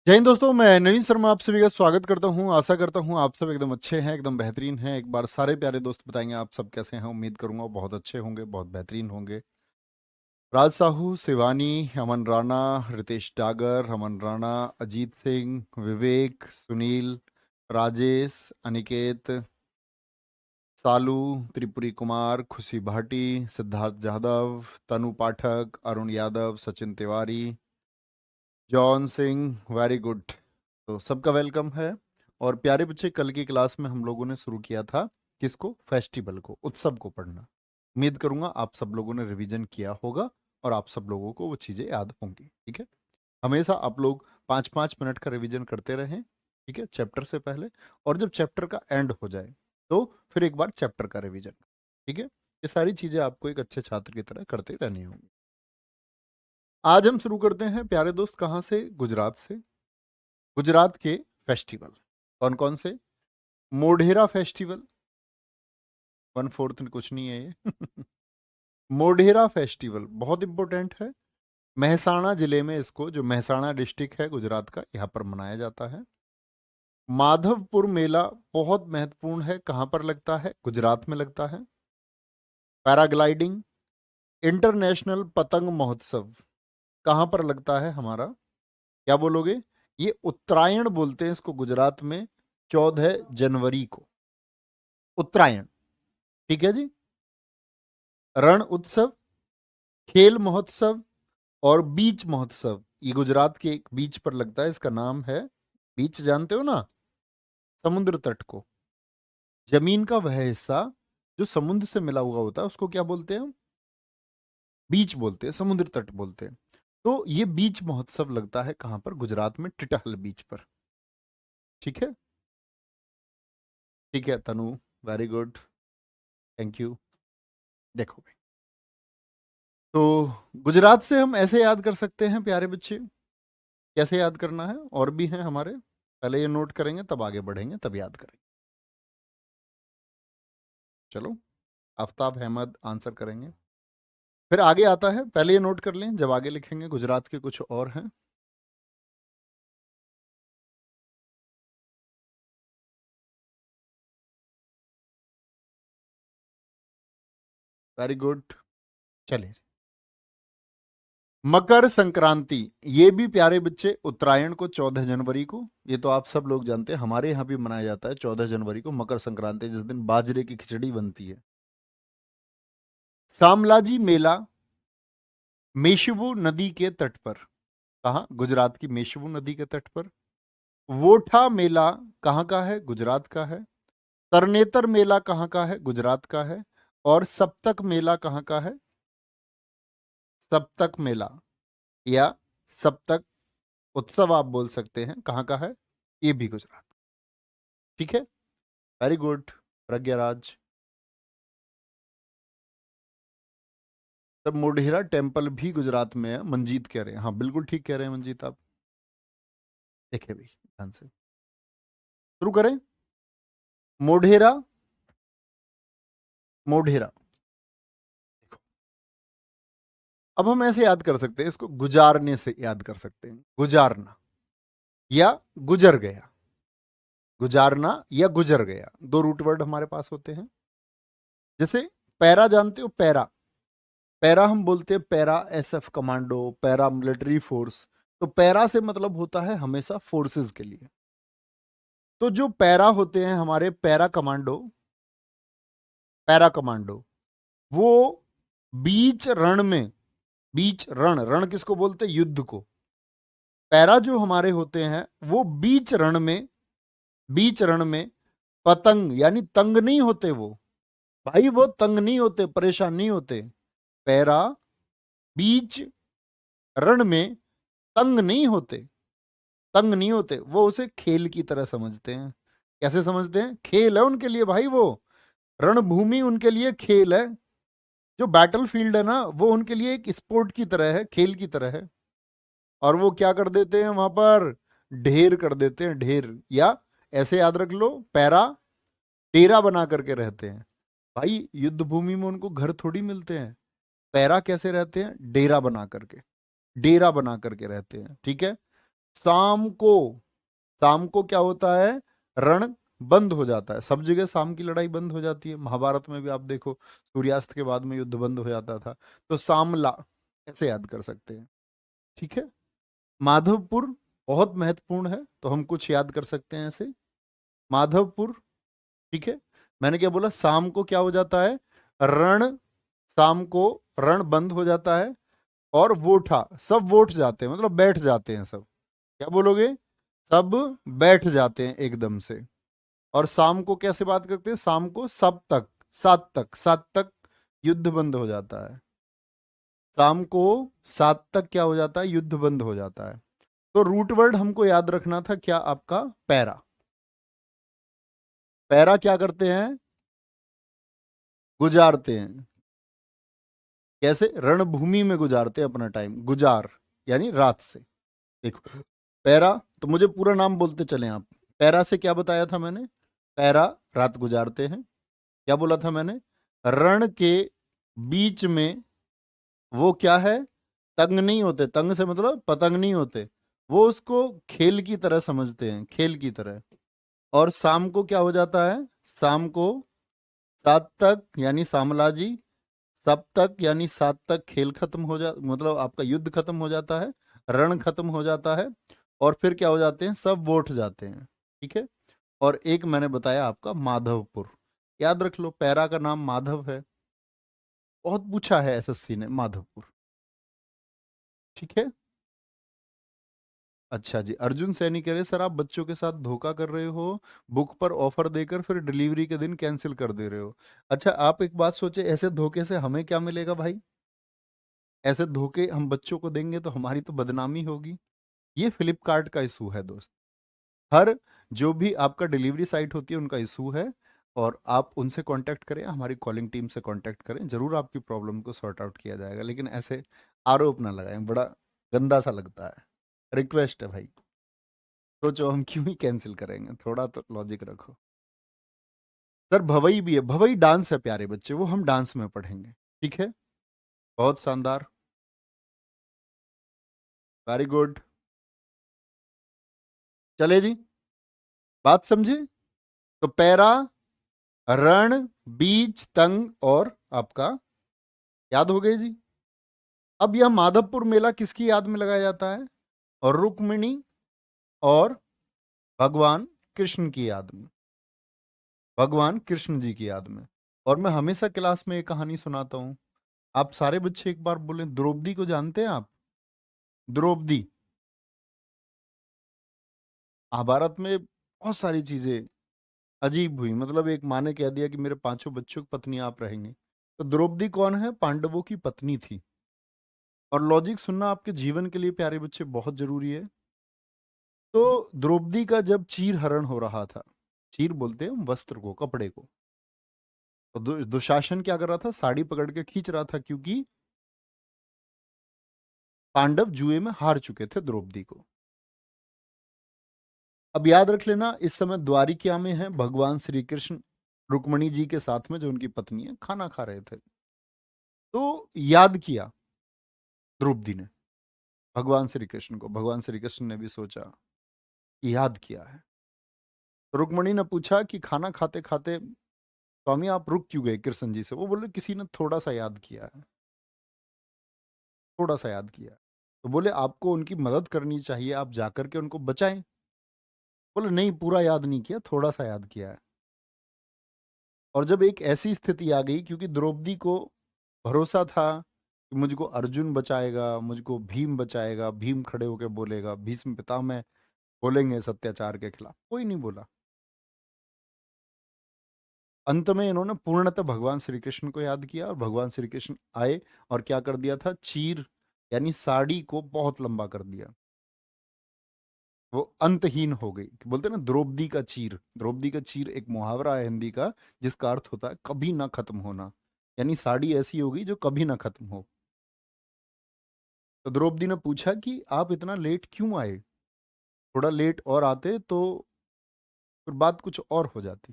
जय हिंद दोस्तों, मैं नवीन शर्मा आप सभी का स्वागत करता हूं। आशा करता हूं आप सब एकदम अच्छे हैं, एकदम बेहतरीन हैं। एक बार सारे प्यारे दोस्त बताएंगे आप सब कैसे हैं। उम्मीद करूंगा बहुत अच्छे होंगे, बहुत बेहतरीन होंगे। राज साहू, शिवानी, अमन राणा, रितेश डागर, अमन राणा, अजीत सिंह, विवेक, सुनील, राजेश, अनिकेत, सालू, Tripuri Kumar, Khushi Bhati, Siddharth Yadav, Tanu Pathak, Arun Yadav, Sachin Tiwari, John Singh, very good. तो सबका वेलकम है। और प्यारे बच्चे, कल की क्लास में हम लोगों ने शुरू किया था किसको? फेस्टिवल को, उत्सव को पढ़ना। उम्मीद करूंगा आप सब लोगों ने रिवीजन किया होगा और आप सब लोगों को वो चीज़ें याद होंगी। ठीक है, हमेशा आप लोग 5-5 मिनट का रिवीजन करते रहें, ठीक है, चैप्टर से पहले। और जब चैप्टर का एंड हो जाए तो फिर एक बार चैप्टर का रिवीजन। ठीक है, ये सारी चीज़ें आपको एक अच्छे छात्र की तरह करते रहनी होंगी। आज हम शुरू करते हैं प्यारे दोस्त, कहाँ से? गुजरात से। गुजरात के फेस्टिवल कौन कौन से? मोढेरा फेस्टिवल, 1/4 में कुछ नहीं है ये। मोढेरा फेस्टिवल बहुत इंपॉर्टेंट है। महसाणा जिले में इसको, जो महसाणा डिस्ट्रिक्ट है गुजरात का, यहाँ पर मनाया जाता है। माधवपुर मेला बहुत महत्वपूर्ण है। कहाँ पर लगता है? गुजरात में लगता है। पैराग्लाइडिंग, इंटरनेशनल पतंग महोत्सव कहाँ पर लगता है हमारा? क्या बोलोगे? ये उत्तरायण बोलते हैं इसको गुजरात में, 14 जनवरी को उत्तरायण। ठीक है जी। रण उत्सव, खेल महोत्सव और बीच महोत्सव, ये गुजरात के एक बीच पर लगता है। इसका नाम है, बीच जानते हो ना, समुद्र तट को, जमीन का वह हिस्सा जो समुद्र से मिला हुआ होता है उसको क्या बोलते हैं हम? बीच बोलते हैं, समुद्र तट बोलते हैं। तो ये बीच महोत्सव लगता है कहां पर? गुजरात में, टिटहल बीच पर। ठीक है, ठीक है तनु, वेरी गुड, थैंक यू। देखो भाई, तो गुजरात से हम ऐसे याद कर सकते हैं प्यारे बच्चे। कैसे याद करना है? और भी हैं हमारे, पहले ये नोट करेंगे तब आगे बढ़ेंगे, तब याद करेंगे। चलो, आफ्ताब अहमद आंसर करेंगे। फिर आगे आता है, पहले ये नोट कर लें, जब आगे लिखेंगे गुजरात के कुछ और हैं। Very good. चलिए, मकर संक्रांति, ये भी प्यारे बच्चे उत्तरायण को 14 जनवरी को, ये तो आप सब लोग जानते हैं, हमारे यहाँ भी मनाया जाता है 14 जनवरी को मकर संक्रांति, जिस दिन बाजरे की खिचड़ी बनती है। सामलाजी मेला, मेशवू नदी के तट पर। कहाँ? गुजरात की मेशवू नदी के तट पर। वोठा मेला कहाँ का है? गुजरात का है। तरनेतर मेला कहाँ का है? गुजरात का है। और सप्तक मेला कहाँ का है? सप्तक मेला या सप्तक उत्सव आप बोल सकते हैं, कहाँ का है? ये भी गुजरात। ठीक है, वेरी गुड प्रज्ञाराज। तब मोढेरा टेम्पल भी गुजरात में है, मंजीत कह रहे हैं। हाँ बिल्कुल ठीक कह रहे हैं मंजीत आप। देखिए भाई ध्यान से शुरू करें। मोढेरा, मोढेरा, अब हम ऐसे याद कर सकते हैं इसको, गुजारने से याद कर सकते हैं। गुजारना या गुजर गया, गुजारना या गुजर गया, दो रूट वर्ड हमारे पास होते हैं। जैसे पैरा जानते हो? पैरा, पैरा हम बोलते हैं para SF commando, para military force. तो पैरा से मतलब होता है हमेशा फोर्सेस के लिए। तो जो पैरा होते हैं हमारे पैरा कमांडो, पैरा कमांडो, वो बीच रण में, बीच रण, रण किसको बोलते हैं? युद्ध को। पैरा जो हमारे होते हैं वो बीच रण में, बीच रण में पतंग यानी तंग नहीं होते वो, भाई वो तंग नहीं होते, परेशान नहीं होते। पैरा बीच रण में तंग नहीं होते, तंग नहीं होते, वो उसे खेल की तरह समझते हैं। कैसे समझते हैं? खेल है उनके लिए भाई वो, रणभूमि उनके लिए खेल है। जो बैटल फील्ड है ना, वो उनके लिए एक स्पोर्ट की तरह है, खेल की तरह है। और वो क्या कर देते हैं वहां पर? ढेर कर देते हैं, ढेर। या ऐसे याद रख लो, पैरा डेरा बना करके रहते हैं। भाई युद्ध भूमि में उनको घर थोड़ी मिलते हैं। पैरा कैसे रहते हैं? डेरा बना करके, डेरा बना करके रहते हैं। ठीक है, शाम को, शाम को क्या होता है, रण बंद हो जाता है। सब जगह शाम की लड़ाई बंद हो जाती है। महाभारत में भी आप देखो, सूर्यास्त के बाद में युद्ध बंद हो जाता था। तो शामला कैसे याद कर सकते हैं? ठीक है। माधवपुर बहुत महत्वपूर्ण है, तो हम कुछ याद कर सकते हैं ऐसे। माधवपुर, ठीक है। मैंने क्या बोला, शाम को क्या हो जाता है, रण, शाम को रण बंद हो जाता है। और वोठा, सब वोट जाते हैं, मतलब बैठ जाते हैं सब। क्या बोलोगे? सब बैठ जाते हैं एकदम से। और शाम को कैसे बात करते हैं, शाम को सब तक, सात तक, सात तक युद्ध बंद हो जाता है। शाम को सात तक क्या हो जाता है, युद्ध बंद हो जाता है। तो रूट वर्ड हमको याद रखना था क्या, आपका पैरा। पैरा क्या करते हैं, गुजारते हैं। कैसे? रणभूमि में गुजारते हैं अपना टाइम, गुजार यानी रात से। देखो, पैरा, तो मुझे पूरा नाम बोलते चले आप। पैरा से क्या बताया था मैंने, पैरा रात गुजारते हैं। क्या बोला था मैंने, रण के बीच में वो क्या है, तंग नहीं होते। तंग से मतलब पतंग नहीं होते। वो उसको खेल की तरह समझते हैं, खेल की तरह। और शाम को क्या हो जाता है, शाम को सात तक यानी सामलाजी, सब तक यानी सात तक खेल खत्म हो जा, मतलब आपका युद्ध खत्म हो जाता है, रण खत्म हो जाता है। और फिर क्या हो जाते हैं, सब वोट जाते हैं। ठीक है। और एक मैंने बताया आपका माधवपुर, याद रख लो, पैरा का नाम माधव है। बहुत पूछा है एसएससी ने, माधवपुर। ठीक है। अच्छा जी, अर्जुन सैनी कह रहे सर आप बच्चों के साथ धोखा कर रहे हो, बुक पर ऑफर देकर फिर डिलीवरी के दिन कैंसिल कर दे रहे हो। अच्छा, आप एक बात सोचे, ऐसे धोखे से हमें क्या मिलेगा भाई? ऐसे धोखे हम बच्चों को देंगे तो हमारी तो बदनामी होगी। ये फ्लिपकार्ट का इशू है दोस्त। हर जो भी आपका डिलीवरी साइट होती है उनका इशू है। और आप उनसे कांटेक्ट करें, हमारी कॉलिंग टीम से कांटेक्ट करें, जरूर आपकी प्रॉब्लम को सॉर्ट आउट किया जाएगा। लेकिन ऐसे आरोप ना लगाएं, बड़ा गंदा सा लगता है। रिक्वेस्ट है भाई, सोचो हम क्यों ही कैंसिल करेंगे, थोड़ा तो लॉजिक रखो। सर भवई भी है, भवई डांस है प्यारे बच्चे, वो हम डांस में पढ़ेंगे। ठीक है। बहुत शानदार, वेरी गुड। चले जी, बात समझे? तो पैरा, रण, बीच, तंग और आपका याद हो गए जी। अब यह माधवपुर मेला किसकी याद में लगाया जाता है? और रुक्मिणी और भगवान कृष्ण की याद में, भगवान कृष्ण जी की याद में। और मैं हमेशा क्लास में एक कहानी सुनाता हूँ। आप सारे बच्चे एक बार बोले, द्रौपदी को जानते हैं आप? द्रौपदी, महाभारत में बहुत सारी चीजें अजीब हुई। मतलब एक माँ ने कह दिया कि मेरे पांचों बच्चों की पत्नी आप रहेंगे। तो द्रौपदी कौन है? पांडवों की पत्नी थी। और लॉजिक सुनना आपके जीवन के लिए प्यारे बच्चे बहुत जरूरी है। तो द्रौपदी का जब चीर हरण हो रहा था, चीर बोलते हैं वस्त्र को, कपड़े को, तो दुशासन क्या कर रहा था, साड़ी पकड़ के खींच रहा था, क्योंकि पांडव जुए में हार चुके थे द्रौपदी को। अब याद रख लेना, इस समय द्वारिका में है भगवान श्री कृष्ण, रुक्मणी जी के साथ में जो उनकी पत्नी है, खाना खा रहे थे। तो याद किया द्रौपदी ने भगवान श्री कृष्ण को, भगवान श्री कृष्ण ने भी सोचा कि याद किया है। तो रुक्मणी ने पूछा कि खाना खाते खाते स्वामी आप रुक क्यों गए कृष्ण जी से? वो बोले किसी ने थोड़ा सा याद किया है, थोड़ा सा याद किया है। तो बोले आपको उनकी मदद करनी चाहिए, आप जाकर के उनको बचाएं। बोले नहीं, पूरा याद नहीं किया, थोड़ा सा याद किया है। और जब एक ऐसी स्थिति आ गई, क्योंकि द्रौपदी को भरोसा था कि मुझको अर्जुन बचाएगा, मुझको भीम बचाएगा, भीम खड़े होकर बोलेगा, भीष्म पितामह बोलेंगे इस अत्याचार के खिलाफ, कोई नहीं बोला। अंत में इन्होंने पूर्णतः भगवान श्री कृष्ण को याद किया, और भगवान श्री कृष्ण आए और क्या कर दिया था, चीर यानी साड़ी को बहुत लंबा कर दिया। वो अंतहीन हो गई। बोलते हैं ना द्रौपदी का चीर, द्रौपदी का चीर एक मुहावरा है हिंदी का, जिसका अर्थ होता है कभी ना खत्म होना। यानी साड़ी ऐसी होगी जो कभी ना खत्म हो। तो द्रौपदी ने पूछा कि आप इतना लेट क्यों आए, थोड़ा लेट और आते तो फिर बात कुछ और हो जाती।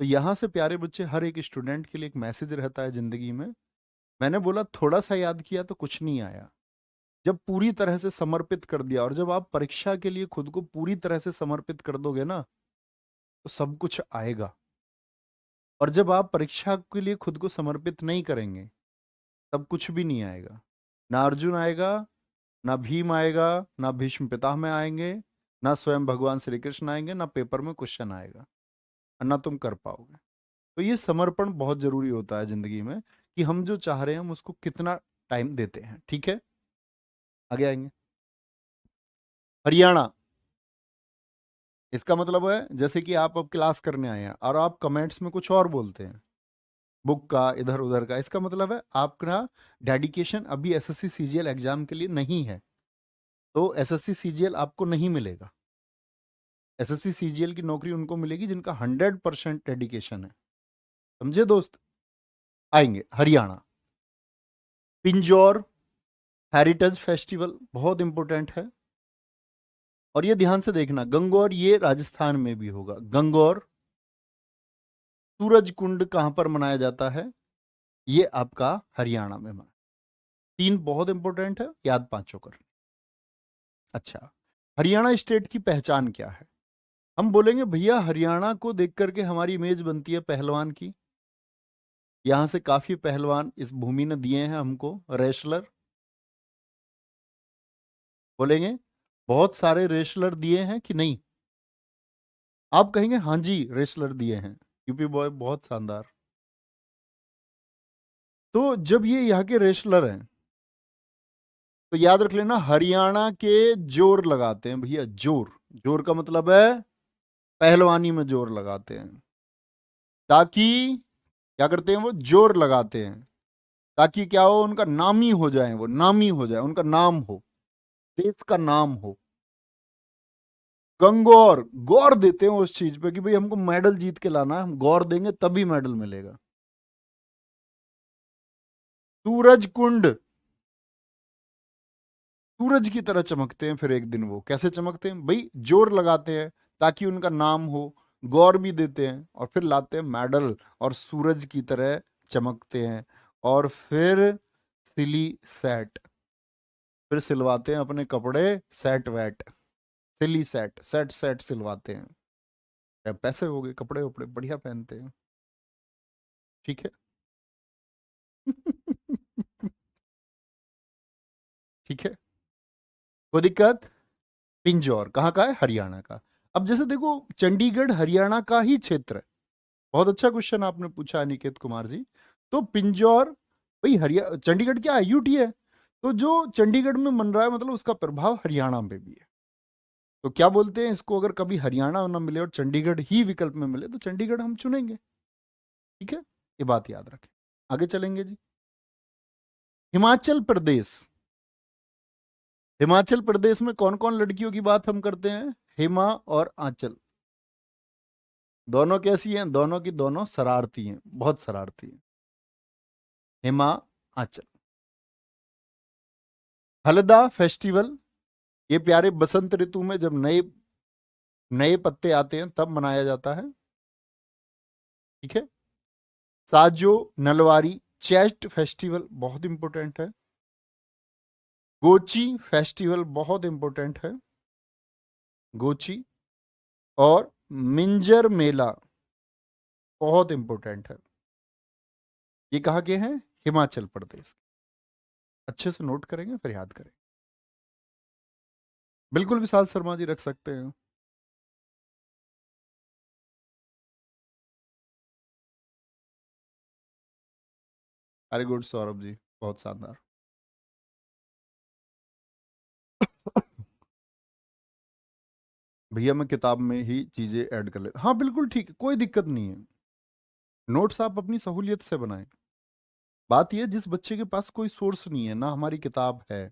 तो यहां से प्यारे बच्चे, हर एक स्टूडेंट के लिए एक मैसेज रहता है जिंदगी में। मैंने बोला थोड़ा सा याद किया तो कुछ नहीं आया, जब पूरी तरह से समर्पित कर दिया, और जब आप परीक्षा के लिए खुद को पूरी तरह से समर्पित कर दोगे ना, तो सब कुछ आएगा। और जब आप परीक्षा के लिए खुद को समर्पित नहीं करेंगे, तब कुछ भी नहीं आएगा। ना अर्जुन आएगा, ना भीम आएगा, ना भीष्म पितामह आएंगे, ना स्वयं भगवान श्री कृष्ण आएंगे, ना पेपर में क्वेश्चन आएगा, और ना तुम कर पाओगे। तो ये समर्पण बहुत जरूरी होता है जिंदगी में, कि हम जो चाह रहे हैं हम उसको कितना टाइम देते हैं। ठीक है, आगे आएंगे। हरियाणा, इसका मतलब है जैसे कि आप अब क्लास करने आए हैं और आप कमेंट्स में कुछ और बोलते हैं, बुक का, इधर उधर का, इसका मतलब है आपका डेडिकेशन अभी एसएससी सीजीएल एग्जाम के लिए नहीं है। तो एसएससी सीजीएल आपको नहीं मिलेगा। एसएससी सीजीएल की नौकरी उनको मिलेगी जिनका 100% डेडिकेशन है। समझे दोस्त? आएंगे हरियाणा। पिंजौर हेरिटेज फेस्टिवल बहुत इंपॉर्टेंट है, और ये ध्यान से देखना, गंगौर ये राजस्थान में भी होगा। गंगौर, सूरज कुंड कहां पर मनाया जाता है? ये आपका हरियाणा में मना। तीन बहुत इंपॉर्टेंट है, याद पांचों कर। अच्छा, हरियाणा स्टेट की पहचान क्या है? हम बोलेंगे भैया हरियाणा को देख करके हमारी इमेज बनती है पहलवान की। यहां से काफी पहलवान इस भूमि ने दिए हैं हमको, रेसलर। बोलेंगे बहुत सारे रेसलर दिए हैं कि नहीं? आप कहेंगे हाँ जी रेसलर दिए हैं, यूपी बॉय बहुत शानदार। तो जब ये यहाँ के रेसलर हैं, तो याद रख लेना हरियाणा के जोर लगाते हैं भैया, जोर। जोर का मतलब है पहलवानी में जोर लगाते हैं, ताकि क्या करते हैं वो, जोर लगाते हैं ताकि क्या हो, उनका नामी हो जाए, वो नामी हो जाए, उनका नाम हो, देश का नाम हो। गंगौर, गौर देते हैं उस चीज पे कि भाई हमको मेडल जीत के लाना है, हम गौर देंगे तभी मेडल मिलेगा। सूरज कुंड, सूरज की तरह चमकते हैं, फिर एक दिन वो कैसे चमकते हैं भाई, जोर लगाते हैं ताकि उनका नाम हो, गौर भी देते हैं, और फिर लाते हैं मेडल, और सूरज की तरह चमकते हैं। और फिर सिली सेट, फिर सिलवाते हैं अपने कपड़े, सेट वेट, सिली सेट, सेट सेट सिलवाते हैं। क्या पैसे हो गए, कपड़े वपड़े बढ़िया पहनते हैं। ठीक है। ठीक है, कोई दिक्कत? पिंजौर कहाँ का है? हरियाणा का। अब जैसे देखो, चंडीगढ़ हरियाणा का ही क्षेत्र है। बहुत अच्छा क्वेश्चन आपने पूछा अनिकेत कुमार जी। तो पिंजौर, भाई हरिया चंडीगढ़ क्या है, यूटी है। तो जो चंडीगढ़ में मन रहा है, मतलब उसका प्रभाव हरियाणा में भी है। तो क्या बोलते हैं इसको, अगर कभी हरियाणा ना मिले और चंडीगढ़ ही विकल्प में मिले, तो चंडीगढ़ हम चुनेंगे। ठीक है, ये बात याद रखें। आगे चलेंगे जी। हिमाचल प्रदेश, हिमाचल प्रदेश में कौन कौन लड़कियों की बात हम करते हैं? हिमा और आंचल, दोनों कैसी हैं? दोनों की दोनों शरारती हैं, बहुत शरारती हैं। हिमा, आंचल। हलदा फेस्टिवल, ये प्यारे बसंत ऋतु में जब नए नए पत्ते आते हैं तब मनाया जाता है। ठीक है। साजो नलवारी चेस्ट फेस्टिवल बहुत इंपॉर्टेंट है। गोची फेस्टिवल बहुत इंपॉर्टेंट है, गोची। और मिंजर मेला बहुत इंपॉर्टेंट है। ये कहाँ के हैं? हिमाचल प्रदेश। अच्छे से नोट करेंगे फिर याद करेंगे। बिल्कुल विशाल शर्मा जी रख सकते हैं। अरे गुड सौरभ जी, बहुत शानदार। भैया मैं किताब में ही चीजें ऐड कर लेता, हाँ बिल्कुल ठीक है, कोई दिक्कत नहीं है। नोट्स आप अपनी सहूलियत से बनाएं। बात यह, जिस बच्चे के पास कोई सोर्स नहीं है ना, हमारी किताब है,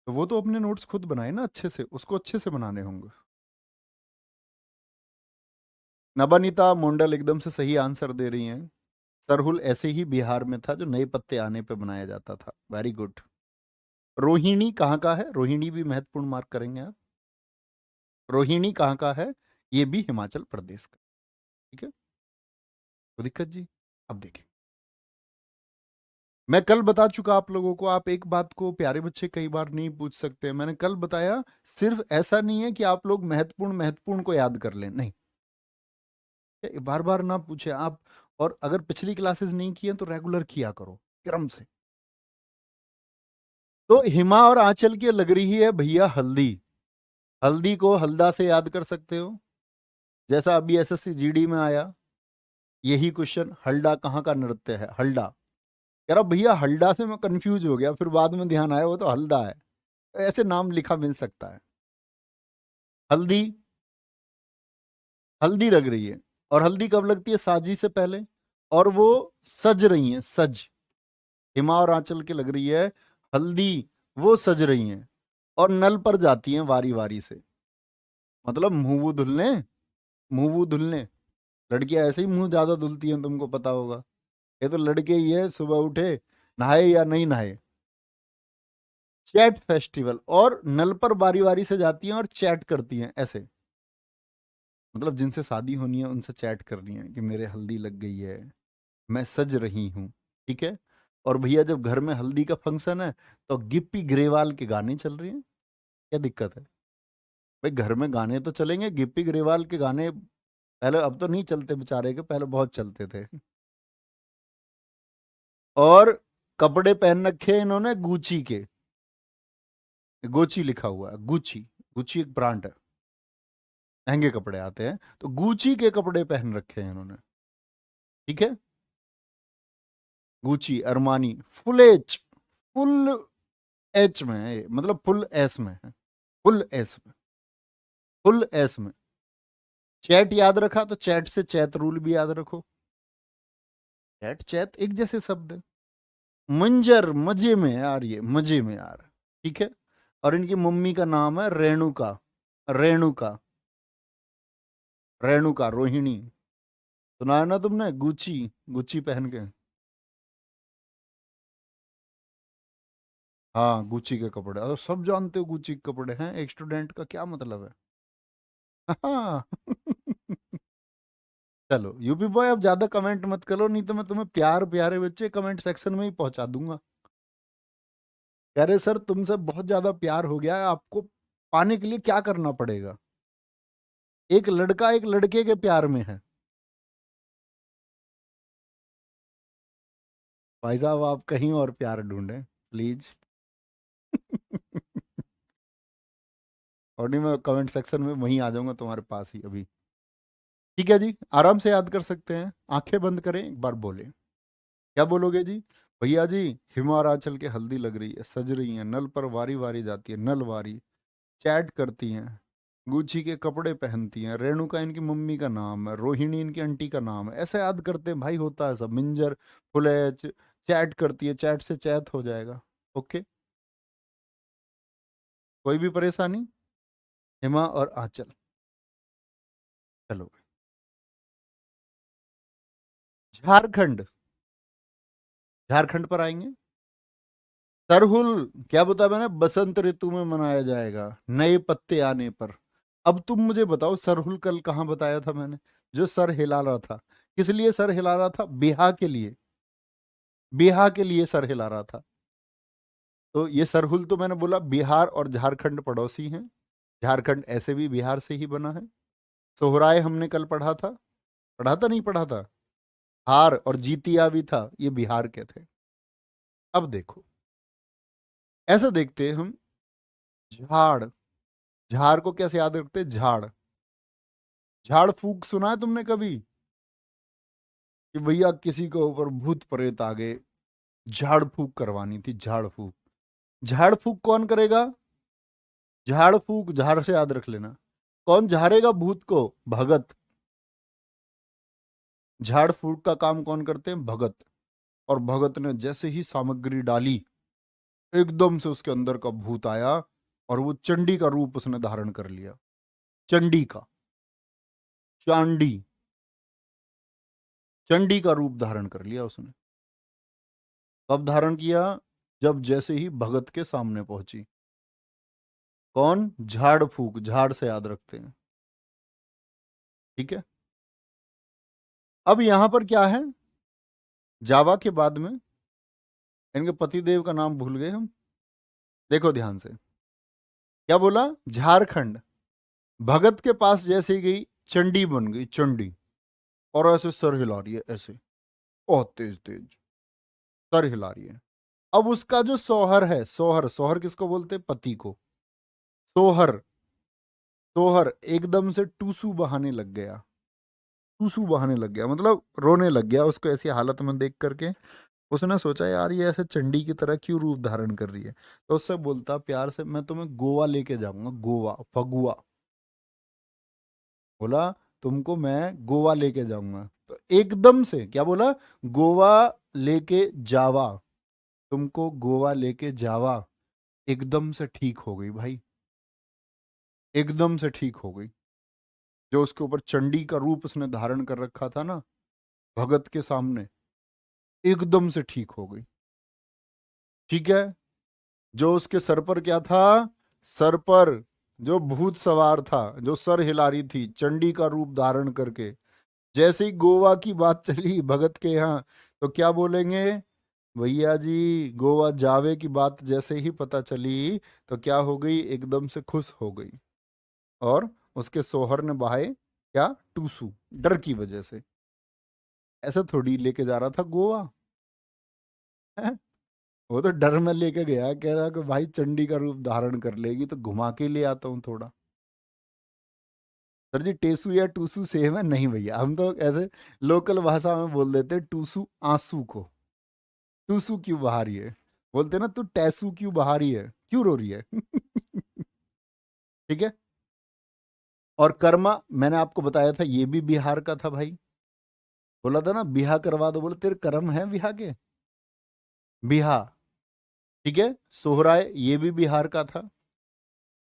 तो वो तो अपने नोट्स खुद बनाए ना, अच्छे से, उसको अच्छे से बनाने होंगे। नबानिता मोंडल एकदम से सही आंसर दे रही हैं। सरहुल ऐसे ही बिहार में था, जो नए पत्ते आने पे बनाया जाता था। Very good. रोहिणी कहाँ का है? रोहिणी भी महत्वपूर्ण मार्क करेंगे आप। रोहिणी कहाँ का है? ये भी हिमाचल प्रदेश का। ठीक है, कोई दिक्कत जी? अब देखिए, मैं कल बता चुका आप लोगों को, आप एक बात को प्यारे बच्चे कई बार नहीं पूछ सकते। मैंने कल बताया, सिर्फ ऐसा नहीं है कि आप लोग महत्वपूर्ण महत्वपूर्ण को याद कर लें, नहीं, बार बार ना पूछे आप। और अगर पिछली क्लासेस नहीं किए तो रेगुलर किया करो क्रम से। तो हिमा और आंचल की लग रही है भैया हल्दी। हल्दी को हल्दा से याद कर सकते हो, जैसा अभी एसएससी जीडी में आया यही क्वेश्चन, हल्डा कहाँ का नृत्य है, हल्डा। कह रहा भैया हल्डा से मैं कंफ्यूज हो गया, फिर बाद में ध्यान आया वो तो हल्दा है। ऐसे नाम लिखा मिल सकता है। हल्दी, हल्दी लग रही है। और हल्दी कब लगती है, शादी से पहले। और वो सज रही हैं, सज। हिमा और आंचल की लग रही है हल्दी, वो सज रही हैं और नल पर जाती हैं वारी वारी से। मतलब मुंह वूह धुलने, मुंह वूह धुलने। लड़कियां ऐसे ही मुंह ज्यादा धुलती हैं, तुमको पता होगा। ये तो लड़के ही है, सुबह उठे नहाए या नहीं नहाए। चैट फेस्टिवल, और नल पर बारी बारी से जाती हैं और चैट करती हैं ऐसे। मतलब जिनसे शादी होनी है उनसे चैट करनी है कि मेरे हल्दी लग गई है, मैं सज रही हूँ। ठीक है। और भैया जब घर में हल्दी का फंक्शन है तो गिप्पी ग्रेवाल के गाने चल रहे हैं, क्या दिक्कत है भाई? घर में गाने तो चलेंगे, गिप्पी ग्रेवाल के गाने। पहले, अब तो नहीं चलते बेचारे के, पहले बहुत चलते थे। और कपड़े पहन रखे हैं इन्होंने गुची के। गोची लिखा हुआ है, गुची। गुची एक ब्रांड है, महंगे कपड़े आते हैं, तो गुची के कपड़े पहन रखे हैं इन्होंने। ठीक है। Gucci, Armani, full H, full H में है ये, मतलब फुल एस में है, फुल एस में, फुल एस में। चैट याद रखा तो चैट से चैत रूल भी याद रखो। चैट चैत एक जैसे शब्द है। मंजर, मजे में यार, ये मजे में यार। ठीक है। और इनकी मम्मी का नाम है रेणुका। रेणुका, रेणुका रोहिणी। सुना है ना तुमने, गुची, गुची पहन के। हाँ, गुची के कपड़े, और सब जानते हो गुची के कपड़े हैं, एक स्टूडेंट का क्या मतलब है। हाँ। चलो यूपी बॉय, अब ज्यादा कमेंट मत करो, नहीं तो मैं तुम्हें प्यार प्यारे बच्चे कमेंट सेक्शन में ही पहुंचा दूंगा। कह रहे सर तुमसे बहुत ज्यादा प्यार हो गया है, आपको पाने के लिए क्या करना पड़ेगा। एक लड़का एक लड़के के प्यार में है। भाई साहब आप कहीं और प्यार ढूंढें प्लीज। और नहीं, मैं कमेंट सेक्शन में वहीं आ जाऊंगा तुम्हारे पास ही अभी। ठीक है जी, आराम से याद कर सकते हैं। आंखें बंद करें, एक बार बोले, क्या बोलोगे जी? भैया जी, हिमाचल के हल्दी लग रही है, सज रही है, नल पर वारी वारी जाती है, नल वारी, चैट करती हैं, गुच्छी के कपड़े पहनती हैं, रेणुका इनकी मम्मी का नाम है, रोहिणी इनकी आंटी का नाम है, ऐसे याद करते हैं भाई, होता है सब। मिंजर, फुलेच, चैट करती है, चैट से चैत हो जाएगा। ओके, कोई भी परेशानी? हिमा और आंचल। चलो, झारखंड, झारखंड पर आएंगे। सरहुल, क्या बताया मैंने, बसंत ऋतु में मनाया जाएगा, नए पत्ते आने पर। अब तुम मुझे बताओ, सरहुल कल कहाँ बताया था मैंने? जो सर हिला रहा था, किस लिए सर हिला रहा था? बिहा के लिए, बिहा के लिए सर हिला रहा था। तो ये सरहुल तो मैंने बोला, बिहार और झारखंड पड़ोसी हैं। झारखंड ऐसे भी बिहार से ही बना है। सोहराय हमने कल पढ़ा था, पढ़ा था नहीं पढ़ा था? हार और जीतिया भी था, ये बिहार के थे। अब देखो, ऐसा देखते हैं हम। झाड़, झाड़ को कैसे याद रखते हैं? झाड़, झाड़ फूक सुना है तुमने कभी? कि भैया किसी के ऊपर भूत प्रेत आ गए, झाड़ फूक करवानी थी, झाड़ फूक। झाड़ फूक कौन करेगा? झाड़ फूक, झाड़ से याद रख लेना। कौन झाड़ेगा भूत को? भगत। झाड़ फूक का काम कौन करते हैं? भगत। और भगत ने जैसे ही सामग्री डाली, एकदम से उसके अंदर का भूत आया, और वो चंडी का रूप उसने धारण कर लिया। चंडी का, चांडी, चंडी का रूप धारण कर लिया उसने। कब धारण किया? जब जैसे ही भगत के सामने पहुंची। कौन? झाड़ फूक, झाड़ से याद रखते हैं। ठीक है। अब यहां पर क्या है? जावा के बाद में इनके पति देव का नाम भूल गए हम। देखो ध्यान से, क्या बोला, झारखंड। भगत के पास जैसे ही गई, चंडी बन गई, चंडी। और ऐसे सर हिला रही है, ऐसे बहुत तेज तेज सर हिला रही है। अब उसका जो सोहर है, सोहर, सोहर किसको बोलते हैं, पति को। सोहर, सोहर एकदम से टूसू बहाने लग गया। टूसू बहाने लग गया मतलब रोने लग गया उसको ऐसी हालत में देख करके। उसने सोचा यार ये ऐसे चंडी की तरह क्यों रूप धारण कर रही है। तो उससे बोलता प्यार से, मैं तुम्हें गोवा लेके जाऊंगा, गोवा, फगुआ। बोला तुमको मैं गोवा लेके जाऊंगा। तो एकदम से क्या बोला, गोवा लेके जावा, तुमको गोवा लेके जावा। एकदम से ठीक हो गई भाई, एकदम से ठीक हो गई। जो उसके ऊपर चंडी का रूप उसने धारण कर रखा था ना, भगत के सामने, एकदम से ठीक हो गई। ठीक है। जो उसके सर पर क्या था, सर पर जो भूत सवार था, जो सर हिला रही थी चंडी का रूप धारण करके, जैसे ही गोवा की बात चली भगत के यहाँ, तो क्या बोलेंगे, भैया जी गोवा जावे की बात जैसे ही पता चली, तो क्या हो गई, एकदम से खुश हो गई। और उसके सोहर ने बहाए क्या, टूसू, डर की वजह से। ऐसा थोड़ी लेके जा रहा था गोवा, है? वो तो डर में लेके गया, कह रहा कि भाई चंडी का रूप धारण कर लेगी तो घुमा के ले आता हूँ थोड़ा। सर जी टेसू या टूसू सेम है? नहीं भैया, हम तो ऐसे लोकल भाषा में बोल देते हैं टूसू आंसू को। टूसू क्यों बहा रही है, बोलते ना तू टैसू क्यों बहा रही है, क्यों रो रही है। ठीक है। और कर्मा मैंने आपको बताया था, ये भी बिहार का था भाई। बोला था ना बिहा करवा दो, बोले तेरे कर्म है बिहा के, बिहा। ठीक है। सोहराय ये भी बिहार का था।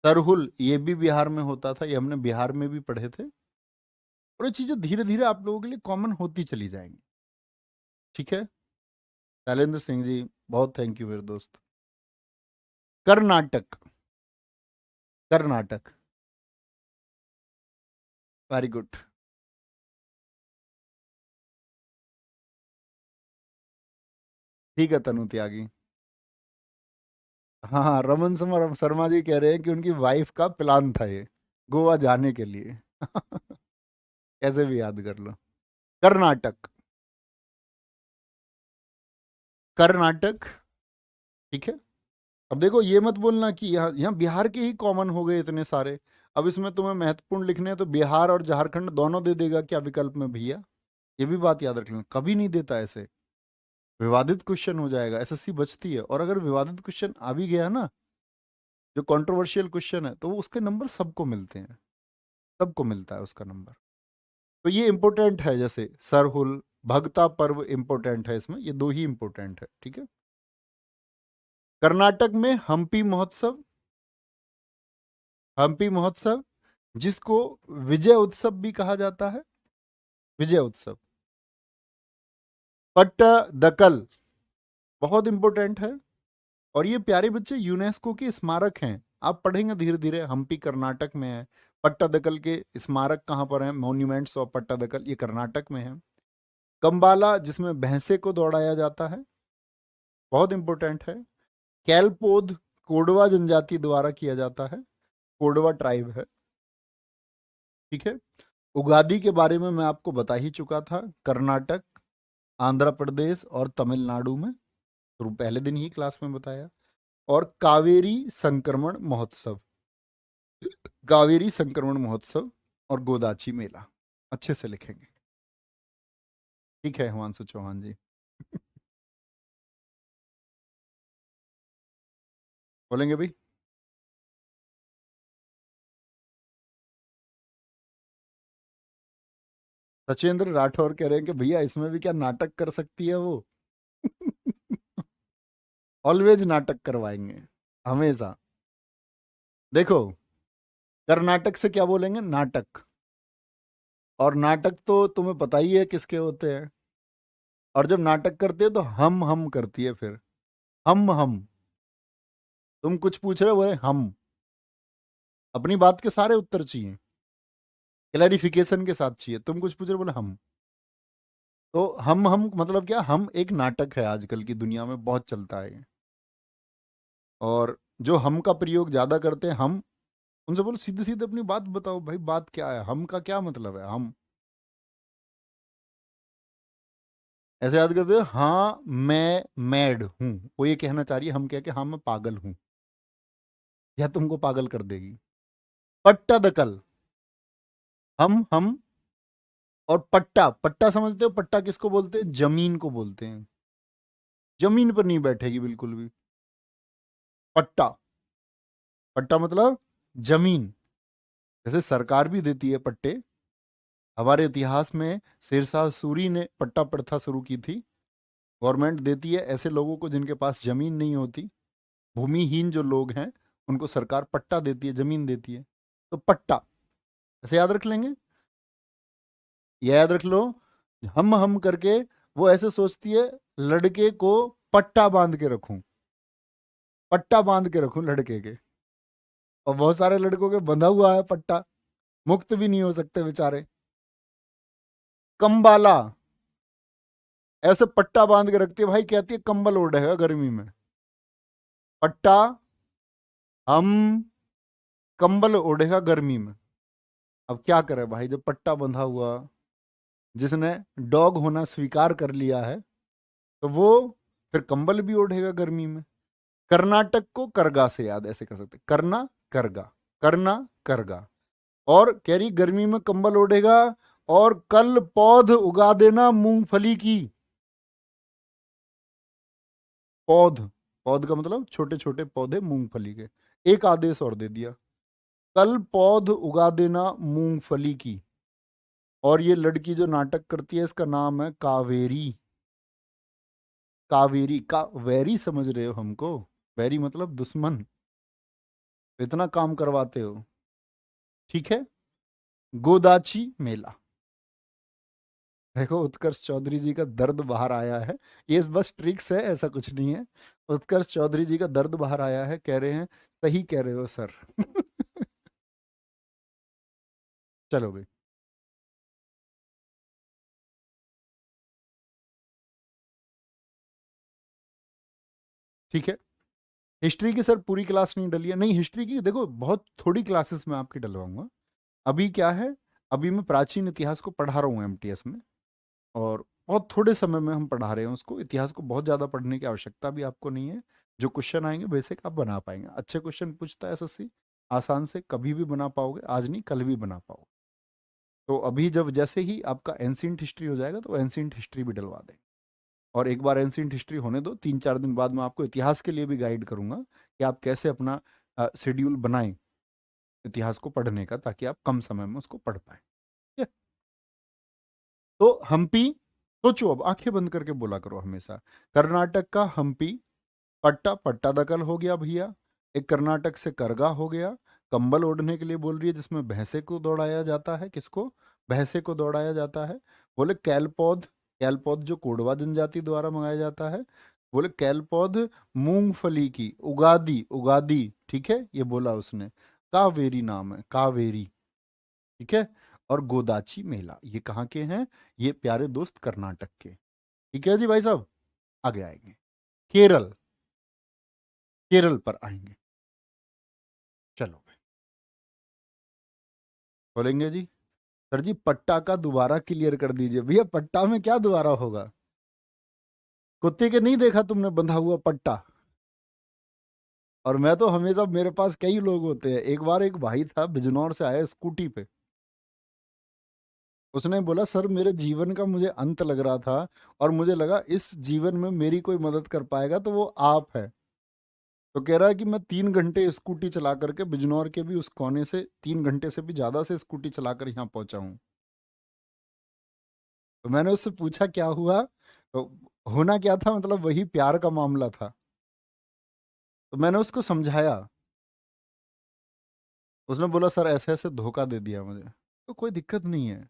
सरहुल ये भी बिहार में होता था, ये हमने बिहार में भी पढ़े थे। और ये चीजें धीरे धीरे आप लोगों के लिए कॉमन होती चली जाएंगी। ठीक है। शैलेंद्र सिंह जी, बहुत थैंक यू मेरे दोस्त। Karnataka, Karnataka, very good. ठीक है तनु त्यागी। हाँ हाँ, रमन शर्मा शर्मा जी कह रहे हैं कि उनकी वाइफ का प्लान था ये, गोवा जाने के लिए। कैसे भी याद कर लो। कर्नाटक, कर्नाटक। ठीक है। अब देखो ये मत बोलना कि यहाँ यहाँ बिहार के ही कॉमन हो गए इतने सारे। अब इसमें तुम्हें महत्वपूर्ण लिखने हैं तो बिहार और झारखंड दोनों दे देगा क्या विकल्प में भैया, ये भी बात याद रख लेना, कभी नहीं देता ऐसे। विवादित क्वेश्चन हो जाएगा, एसएससी बचती है। और अगर विवादित क्वेश्चन आ भी गया ना, जो कंट्रोवर्शियल क्वेश्चन है, तो वो उसके नंबर सबको मिलते हैं, सबको मिलता है उसका नंबर। तो ये इंपॉर्टेंट है, जैसे सरहुल, भगता पर्व इंपॉर्टेंट है इसमें, ये दो ही इंपॉर्टेंट है। ठीक है। कर्नाटक में हम्पी महोत्सव, हम्पी महोत्सव, जिसको विजय उत्सव भी कहा जाता है, विजय उत्सव। पट्टदकल बहुत इंपॉर्टेंट है। और ये प्यारे बच्चे यूनेस्को के स्मारक हैं, आप पढ़ेंगे धीरे धीरे। हम्पी कर्नाटक में है, पट्टादकल के स्मारक कहाँ पर हैं, मॉन्यूमेंट्स ऑफ पट्टादकल, ये कर्नाटक में है। कंबाला जिसमें भैंसे को दौड़ाया जाता है, बहुत इंपॉर्टेंट है। कैलपोद कोडवा जनजाति द्वारा किया जाता है, कोडवा ट्राइब है। ठीक है। उगादी के बारे में मैं आपको बता ही चुका था, कर्नाटक, आंध्र प्रदेश और तमिलनाडु में, तो पहले दिन ही क्लास में बताया। और कावेरी संक्रमण महोत्सव, कावेरी संक्रमण महोत्सव और गोदाची मेला, अच्छे से लिखेंगे। ठीक है हिमांशु चौहान जी। बोलेंगे भाई। सचेंद्र राठौर कह रहे हैं कि भैया इसमें भी क्या नाटक कर सकती है वो। ऑलवेज नाटक करवाएंगे, हमेशा। देखो, कर्नाटक से क्या बोलेंगे, नाटक। और नाटक तो तुम्हें पता ही है किसके होते हैं। और जब नाटक करते हैं तो हम करती है फिर, हम। तुम कुछ पूछ रहे हो, बोले हम। अपनी बात के सारे उत्तर चाहिए, क्लैरिफिकेशन के साथ चाहिए। तुम कुछ पूछ रहे हो, बोले हम। तो हम मतलब क्या, हम एक नाटक है, आजकल की दुनिया में बहुत चलता है ये। और जो हम का प्रयोग ज्यादा करते हैं, हम, उनसे बोलो सीधे सीधे अपनी बात बताओ भाई, बात क्या है, हम का क्या मतलब है, हम ऐसे याद करते हो, हाँ मैं मैड हूं, वो ये कहना चाह रही है हम कह के हाँ मैं पागल हूं, या तुमको पागल कर देगी। पट्टा दकल, हम और पट्टा, पट्टा समझते हो, पट्टा किसको बोलते हैं, जमीन को बोलते हैं। जमीन पर नहीं बैठेगी बिल्कुल भी। पट्टा, पट्टा मतलब जमीन। जैसे सरकार भी देती है पट्टे। हमारे इतिहास में शेरशाह सूरी ने पट्टा प्रथा शुरू की थी। गवर्नमेंट देती है ऐसे लोगों को जिनके पास जमीन नहीं होती, भूमिहीन जो लोग हैं, उनको सरकार पट्टा देती है, जमीन देती है। तो पट्टा ऐसे याद रख लेंगे, ये याद रख लो। हम करके वो ऐसे सोचती है, लड़के को पट्टा बांध के रखूं, पट्टा बांध के रखूं लड़के के। और बहुत सारे लड़कों के बंधा हुआ है पट्टा, मुक्त भी नहीं हो सकते बेचारे। कंबाला, ऐसे पट्टा बांध के रखती है भाई, कहती है कंबल ओढ़ेगा गर्मी में। पट्टा, हम कंबल ओढ़ेगा गर्मी में। अब क्या करे भाई, जब पट्टा बंधा हुआ, जिसने डॉग होना स्वीकार कर लिया है, तो वो फिर कंबल भी ओढ़ेगा गर्मी में। कर्नाटक को करगा से याद ऐसे कर सकते, करना करगा, करना करगा। और कह रही गर्मी में कंबल ओढ़ेगा, और कल पौध उगा देना मूंगफली की। पौध, पौध का मतलब छोटे छोटे पौधे मूंगफली के। एक आदेश और दे दिया, कल पौध उगा देना मूंगफली की। और ये लड़की जो नाटक करती है, इसका नाम है कावेरी। कावेरी का वैरी समझ रहे हो हमको, वैरी मतलब दुश्मन, इतना काम करवाते हो। ठीक है। गोदाची मेला, देखो उत्कर्ष चौधरी जी का दर्द बाहर आया है। ये बस ट्रिक्स है, ऐसा कुछ नहीं है। उत्कर्ष चौधरी जी का दर्द बाहर आया है, कह रहे हैं सही कह रहे हो सर। चलो भाई, ठीक है। हिस्ट्री की सर पूरी क्लास नहीं डली है, नहीं हिस्ट्री की देखो बहुत थोड़ी क्लासेस में आपकी डलवाऊंगा। अभी क्या है, अभी मैं प्राचीन इतिहास को पढ़ा रहा हूँ एमटीएस में। और बहुत थोड़े समय में हम पढ़ा रहे हैं उसको, इतिहास को बहुत ज़्यादा पढ़ने की आवश्यकता भी आपको नहीं है। जो क्वेश्चन आएंगे बेसिक आप बना पाएंगे, अच्छे क्वेश्चन पूछता है एसएससी, आसान से कभी भी बना पाओगे, आज नहीं कल भी बना पाओगे। तो अभी जब जैसे ही आपका एंशियंट हिस्ट्री हो जाएगा, तो एंशियंट हिस्ट्री भी डलवा दें। और एक बार एंशियंट हिस्ट्री होने दो, 3-4 दिन बाद मैं आपको इतिहास के लिए भी गाइड करूंगा कि आप कैसे अपना शेड्यूल बनाएं इतिहास को पढ़ने का, ताकि आप कम समय में उसको पढ़ पाए। ठीक है? तो हम्पी, सोचो अब आंखें बंद करके बोला करो हमेशा, कर्नाटक का हम्पी। पट्टा, पट्टा दकल हो गया भैया। एक कर्नाटक से करगा हो गया। कंबल ओढ़ने के लिए बोल रही है, जिसमें भैंसे को दौड़ाया जाता है, किसको, भैंसे को दौड़ाया जाता है। बोले कैलपौध, कैलपौध जो कोडवा जनजाति द्वारा मंगाया जाता है। बोले कैलपौध मूंगफली की, उगादी, उगादी, ठीक है ये बोला उसने। कावेरी नाम है, कावेरी, ठीक है। और गोदाची मेला ये कहाँ के हैं, ये प्यारे दोस्त कर्नाटक के। ठीक है जी भाई साहब, आगे आएंगे। केरल, केरल पर आएंगे। चलो भाई, बोलेंगे जी सर जी पट्टा का दोबारा क्लियर कर दीजिए भैया, पट्टा में क्या दोबारा होगा, कुत्ते के नहीं देखा तुमने बंधा हुआ पट्टा। और मैं तो हमेशा, मेरे पास कई लोग होते हैं, एक बार एक भाई था बिजनौर से आया स्कूटी पे। उसने बोला सर मेरे जीवन का मुझे अंत लग रहा था, और मुझे लगा इस जीवन में मेरी कोई मदद कर पाएगा तो वो आप है। तो कह रहा है कि मैं 3 घंटे स्कूटी चला करके बिजनौर के भी उस कोने से, 3 घंटे से भी ज्यादा से स्कूटी चलाकर यहाँ पहुंचा हूँ। तो मैंने उससे पूछा क्या हुआ, तो होना क्या था, मतलब वही प्यार का मामला था। तो मैंने उसको समझाया। उसने बोला सर ऐसे ऐसे धोखा दे दिया मुझे। तो कोई दिक्कत नहीं है,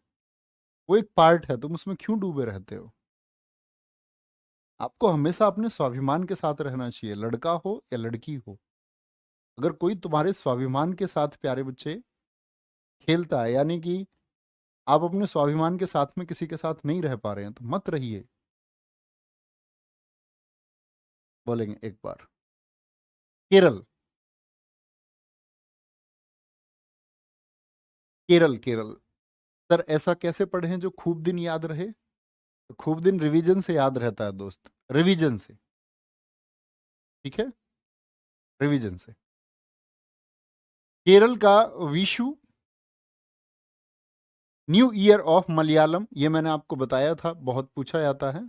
वो एक पार्ट है, तुम उसमें क्यों डूबे रहते हो। आपको हमेशा अपने स्वाभिमान के साथ रहना चाहिए, लड़का हो या लड़की हो। अगर कोई तुम्हारे स्वाभिमान के साथ प्यारे बच्चे खेलता है, यानी कि आप अपने स्वाभिमान के साथ में किसी के साथ नहीं रह पा रहे हैं तो मत रहिए। बोलेंगे एक बार। केरल। केरल केरल। सर ऐसा कैसे पढ़े हैं जो खूब दिन याद रहे? तो खूब दिन रिवीजन से याद रहता है दोस्त, रिवीजन से। ठीक है, रिवीजन से। केरल का Vishu, new year of Malayalam, ये मैंने आपको बताया था, बहुत पूछा जाता है।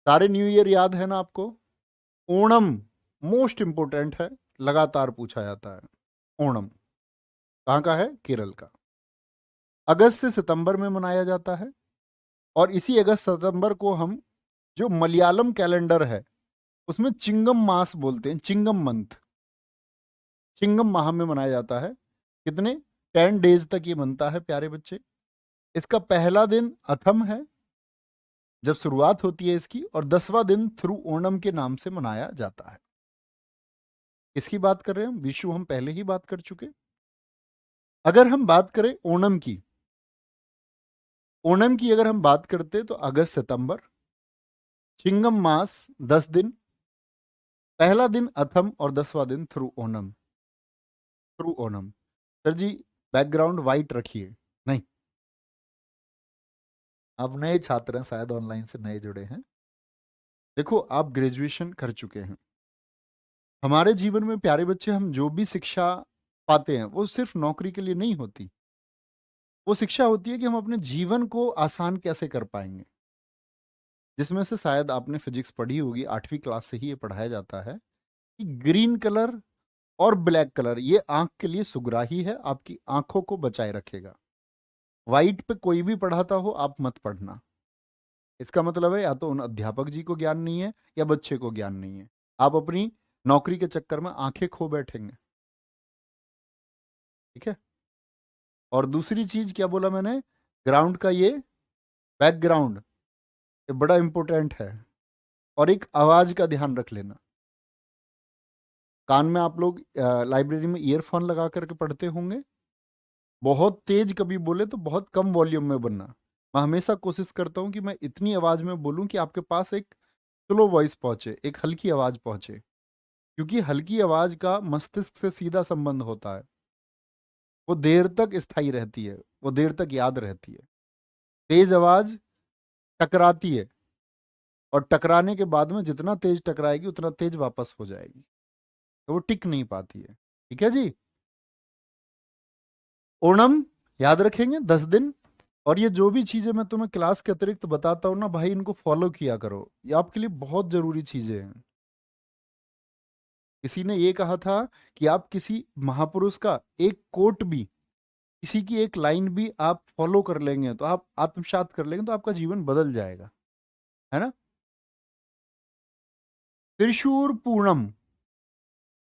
सारे न्यू ईयर याद है ना आपको? ओणम मोस्ट इंपोर्टेंट है, लगातार पूछा जाता है। ओणम कहाँ का है? केरल का। अगस्त से सितंबर में मनाया जाता है, और इसी अगस्त सितंबर को हम, जो मलयालम कैलेंडर है उसमें चिंगम मास बोलते हैं, चिंगम मंथ, चिंगम माह में मनाया जाता है। कितने 10 डेज तक ये बनता है प्यारे बच्चे। इसका पहला दिन अथम है जब शुरुआत होती है इसकी, और 10वां दिन थ्रू ओणम के नाम से मनाया जाता है। इसकी बात कर रहे हैं हम, विशु हम पहले ही बात कर चुके। अगर हम बात करें ओणम की, ओणम की अगर हम बात करते तो अगस्त सितंबर, चिंगम मास 10 दिन, पहला दिन अथम और 10वां दिन Thiruvonam. Thiruvonam. Sir ji background white रखिए। नहीं, आप नए छात्र हैं, शायद ऑनलाइन से नए जुड़े हैं। देखो आप ग्रेजुएशन कर चुके हैं। हमारे जीवन में प्यारे बच्चे हम जो भी शिक्षा पाते हैं वो सिर्फ नौकरी के लिए नहीं होती। वो शिक्षा होती है कि हम अपने जीवन को आसान कैसे कर पाएंगे। जिसमें से शायद आपने फिजिक्स पढ़ी होगी, 8वीं क्लास से ही ये पढ़ाया जाता है कि ग्रीन कलर और ब्लैक कलर ये आंख के लिए सुगराही है, आपकी आंखों को बचाए रखेगा। व्हाइट पे कोई भी पढ़ाता हो आप मत पढ़ना। इसका मतलब है या तो उन अध्यापक जी को ज्ञान नहीं है या बच्चे को ज्ञान नहीं है। आप अपनी नौकरी के चक्कर में आंखें खो बैठेंगे। ठीक है। और दूसरी चीज क्या बोला मैंने, ग्राउंड का ये बैकग्राउंड, ये बड़ा इंपॉर्टेंट है। और एक आवाज का ध्यान रख लेना। कान में आप लोग लाइब्रेरी में ईयरफोन लगा करके पढ़ते होंगे। बहुत तेज कभी बोले तो बहुत कम वॉल्यूम में बनना। मैं हमेशा कोशिश करता हूं कि मैं इतनी आवाज में बोलूं कि आपके पास एक स्लो वॉइस पहुंचे, एक हल्की आवाज पहुंचे, क्योंकि हल्की आवाज का मस्तिष्क से सीधा संबंध होता है। वो देर तक स्थायी रहती है, वो देर तक याद रहती है। तेज आवाज टकराती है, और टकराने के बाद में जितना तेज टकराएगी उतना तेज वापस हो जाएगी, तो वो टिक नहीं पाती है। ठीक है जी। ओणम याद रखेंगे 10 दिन। और ये जो भी चीजें मैं तुम्हें क्लास के अतिरिक्त बताता हूँ ना भाई, इनको फॉलो किया करो, ये आपके लिए बहुत जरूरी चीजें हैं। किसी ने ये कहा था कि आप किसी महापुरुष का एक कोट भी, किसी की एक लाइन भी आप फॉलो कर लेंगे, तो आप आत्मसात कर लेंगे, तो आपका जीवन बदल जाएगा। है ना। त्रिशूर पूर्णम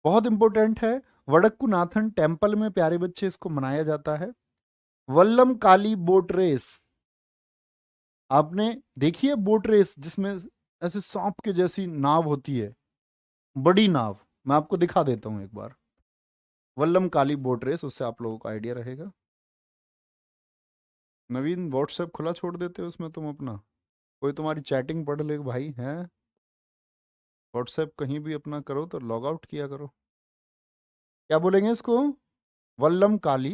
बहुत इंपॉर्टेंट है। वडक्कुनाथन टेम्पल में प्यारे बच्चे इसको मनाया जाता है। वल्लम काली बोट रेस, आपने देखी है बोट रेस जिसमें ऐसे सांप के जैसी नाव होती है, बड़ी नाव। मैं आपको दिखा देता हूं एक बार। वल्लम काली बोट रेस, उससे आप लोगों को आइडिया रहेगा। नवीन व्हाट्सएप खुला छोड़ देते हो उसमें तुम अपना, कोई तुम्हारी चैटिंग पढ़ ले भाई हैं। व्हाट्सएप कहीं भी अपना करो तो लॉग आउट किया करो। क्या बोलेंगे इसको? वल्लम काली।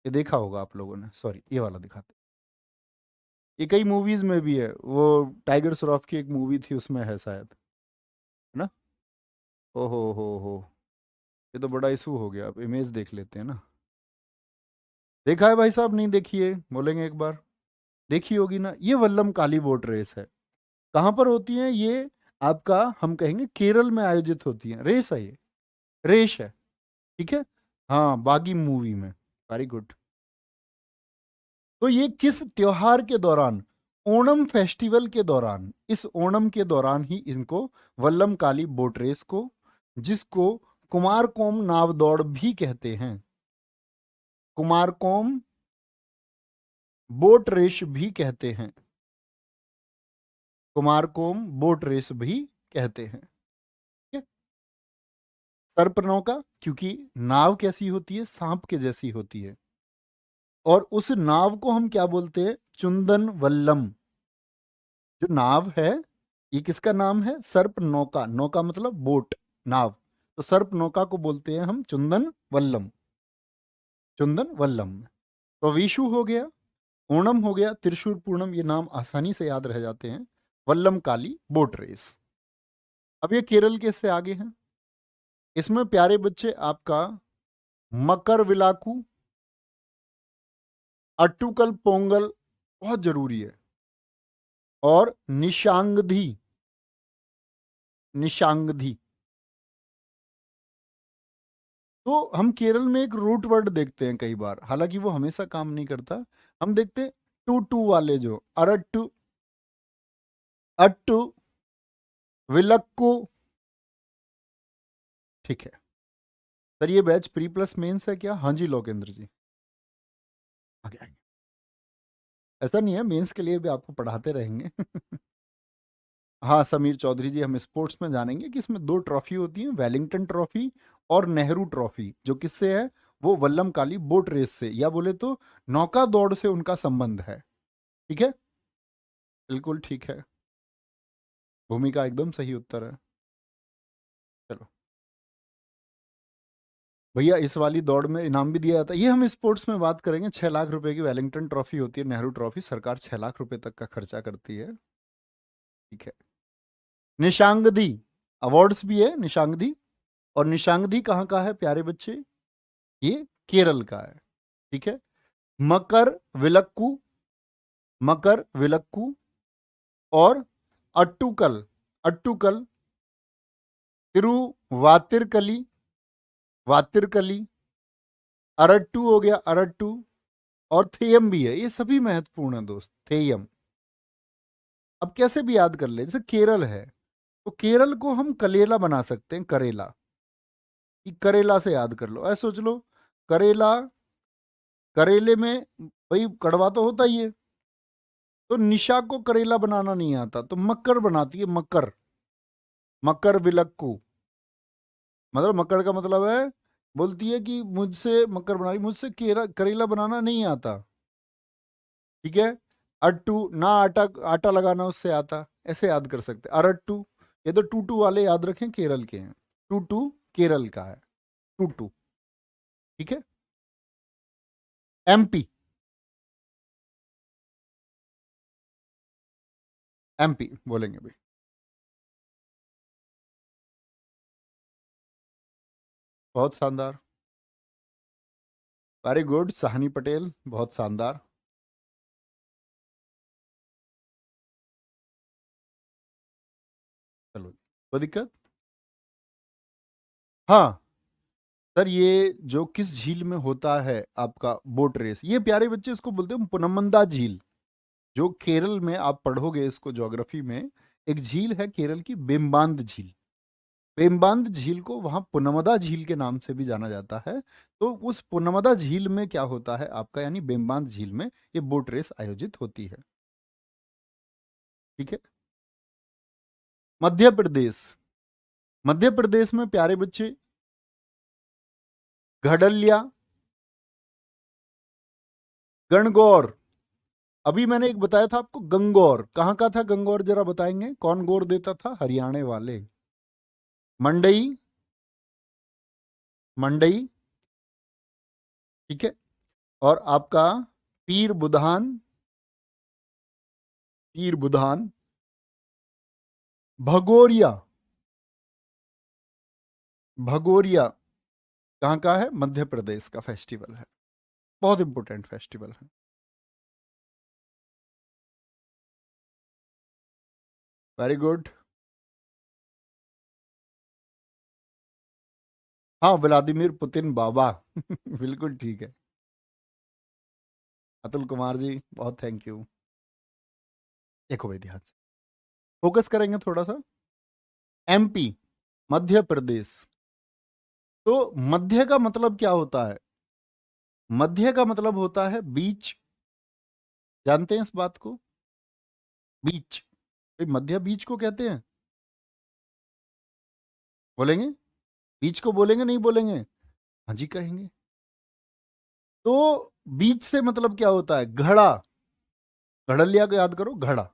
ये देखा होगा आप लोगों ने, सॉरी ये वाला दिखाते। ये कई मूवीज में भी है, वो टाइगर श्रॉफ की एक मूवी थी उसमें है शायद, है ना। हो, ये तो बड़ा इशू हो गया। अब इमेज देख लेते हैं ना। देखा है भाई साहब? नहीं देखी है? बोलेंगे एक बार। देखी होगी ना। ये वल्लम काली बोट रेस है। कहाँ पर होती है ये? आपका हम कहेंगे केरल में आयोजित होती है। रेस है ये, रेस है। ठीक है। हाँ, बागी मूवी में। Very good. तो ये किस त्योहार के दौरान? ओणम फेस्टिवल के दौरान, इस ओणम के दौरान ही इनको वल्लम काली बोट रेस को, जिसको कुमारकोम नाव दौड़ भी कहते हैं, कुमारकोम बोट रेस भी कहते हैं, कुमारकोम बोट रेस भी कहते हैं। ठीक है, सर्प नौका क्योंकि नाव कैसी होती है, सांप के जैसी होती है। और उस नाव को हम क्या बोलते हैं, चुंदन वल्लम। जो नाव है ये किसका नाम है, सर्प नौका। नौका मतलब बोट, नाव। तो सर्प नौका को बोलते हैं हम चुंदन वल्लम, चुंदन वल्लम। तो विशु हो गया, ओणम हो गया, त्रिशूर पूर्णम, ये नाम आसानी से याद रह जाते हैं। वल्लम काली बोट रेस। अब ये केरल के से आगे हैं। इसमें प्यारे बच्चे आपका मकर विलाकू, अट्टुकल पोंगल बहुत जरूरी है, और निशांगधी, निशांगधी। तो हम केरल में एक रूट वर्ड देखते हैं कई बार, हालांकि वो हमेशा काम नहीं करता। हम देखते हैं टू टू वाले, जो अरट्टू, अट्टू, विलक्कू। ठीक है सर, ये बैच प्री प्लस मेंस है क्या? हाँ जी लोकेंद्र जी, आगे आगे। ऐसा नहीं है, मेंस के लिए भी आपको पढ़ाते रहेंगे। हाँ समीर चौधरी जी, हम स्पोर्ट्स में जानेंगे कि इसमें दो ट्रॉफी होती हैं, वेलिंगटन ट्रॉफी और नेहरू ट्रॉफी, जो किससे है, वो वल्लम काली बोट रेस से, या बोले तो नौका दौड़ से उनका संबंध है। ठीक है, बिल्कुल ठीक है, भूमिका एकदम सही उत्तर है। चलो भैया, इस वाली दौड़ में इनाम भी दिया जाता है, ये हम स्पोर्ट्स में बात करेंगे। 6 लाख रुपए की वेलिंगटन ट्रॉफी होती है, नेहरू ट्रॉफी, सरकार 6 लाख रुपए तक का खर्चा करती है। ठीक है, निशांगदी अवार्ड्स भी है निशांगदी। और निशांगदी कहाँ का है प्यारे बच्चे, ये केरल का है। ठीक है, मकर विलक्कू, मकर विलक्कू, और अट्टुकल, अट्टुकल, तिरुवातिरकली, वातिरकली, अरट्टू हो गया, अरट्टू, और थेयम भी है। ये सभी महत्वपूर्ण है दोस्त, थेयम। अब कैसे भी याद कर ले, जैसे केरल है तो केरल को हम कलेला बना सकते हैं, करेला, कि करेला से याद कर लो, ऐसे सोच लो, करेला, करेले में भाई कड़वा तो होता ही है। तो निशा को करेला बनाना नहीं आता, तो मक्कर बनाती है, मक्कर, मकर विलक्कू। मतलब मकर का मतलब है, बोलती है कि मुझसे मकर बना रही, मुझसे करेला बनाना नहीं आता। ठीक है, अट्टू ना, आटा, आटा लगाना उससे आता, ऐसे याद कर सकते। अरट्टू, ये तो टूटू वाले याद रखें, केरल के हैं। टूटू केरल का है, टूटू। ठीक है, एमपी, एमपी बोलेंगे भाई। बहुत शानदार, वेरी गुड सहानी पटेल, बहुत शानदार। चलो कोई दिक्कत, हाँ सर, ये जो किस झील में होता है आपका बोट रेस, ये प्यारे बच्चे इसको बोलते हैं पुनमंदा झील। जो केरल में आप पढ़ोगे इसको ज्योग्राफी में, एक झील है केरल की, बेम्बांद झील। बेम्बांद झील को वहां पुनमदा झील के नाम से भी जाना जाता है। तो उस पुनमदा झील में क्या होता है आपका, यानी बेम्बांद झील में ये बोट रेस आयोजित होती है। ठीक है, मध्य प्रदेश, मध्य प्रदेश में प्यारे बच्चे घड़लिया, गणगौर, अभी मैंने एक बताया था आपको गंगौर, कहाँ का था गंगौर, जरा बताएंगे कौन गौर देता था, हरियाणा वाले। मंडई, मंडई। ठीक है, और आपका पीर बुधान, पीर बुधान, भगोरिया, भगोरिया कहाँ का है, मध्य प्रदेश का फेस्टिवल है, बहुत इंपॉर्टेंट फेस्टिवल है। वेरी गुड, हाँ व्लादिमीर पुतिन बाबा। बिल्कुल ठीक है, अतुल कुमार जी बहुत थैंक यू। देखो भाई ध्यान से फोकस करेंगे थोड़ा सा। एमपी, मध्य प्रदेश। तो मध्य का मतलब क्या होता है, मध्य का मतलब होता है बीच, जानते हैं इस बात को, बीच, मध्य बीच को कहते हैं। बोलेंगे? बीच को बोलेंगे नहीं बोलेंगे? हाँ जी कहेंगे। तो बीच से मतलब क्या होता है? घड़ा। घड़लिया को याद करो, घड़ा।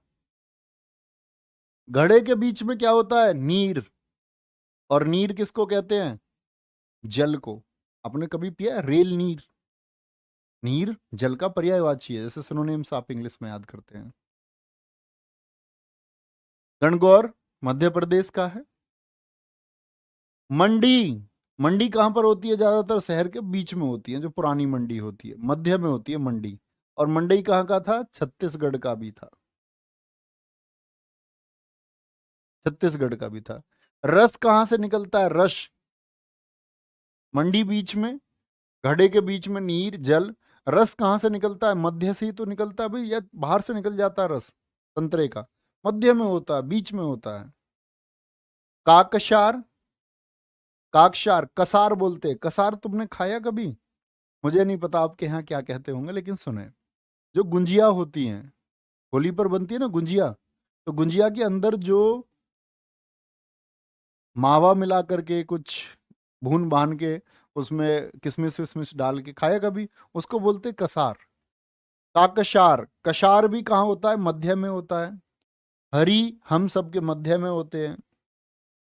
घड़े के बीच में क्या होता है? नीर। और नीर किसको कहते हैं? जल को। आपने कभी पिया है रेल नीर? नीर जल का पर्यायवाची है, जैसे सिनोनिम्स आप इंग्लिश में याद करते हैं। गणगौर मध्य प्रदेश का है। मंडी। मंडी कहां पर होती है? ज्यादातर शहर के बीच में होती है, जो पुरानी मंडी होती है मध्य में होती है मंडी। और मंडी कहाँ का था? छत्तीसगढ़ का भी था। छत्तीसगढ़ का भी था। रस कहाँ से निकलता है? रस। मंडी बीच में, घड़े के बीच में नीर जल। रस कहाँ से निकलता है? मध्य से ही तो निकलता है भाई, या बाहर से निकल जाता है रस संतरे का? मध्य में होता है, बीच में होता है। काकशार। काकशार कसार बोलते हैं। कसार तुमने खाया कभी? मुझे नहीं पता आपके यहाँ क्या कहते होंगे, लेकिन सुने, जो गुंजिया होती हैं, होली पर बनती है ना गुंजिया, तो गुंजिया के अंदर जो मावा मिला करके कुछ भून भान के उसमें किशमिश विशमिश डाल के खाया कभी? उसको बोलते कसार। काकशार। कशार भी कहाँ होता है? मध्य में होता है। हरि हम सब के मध्य में होते हैं।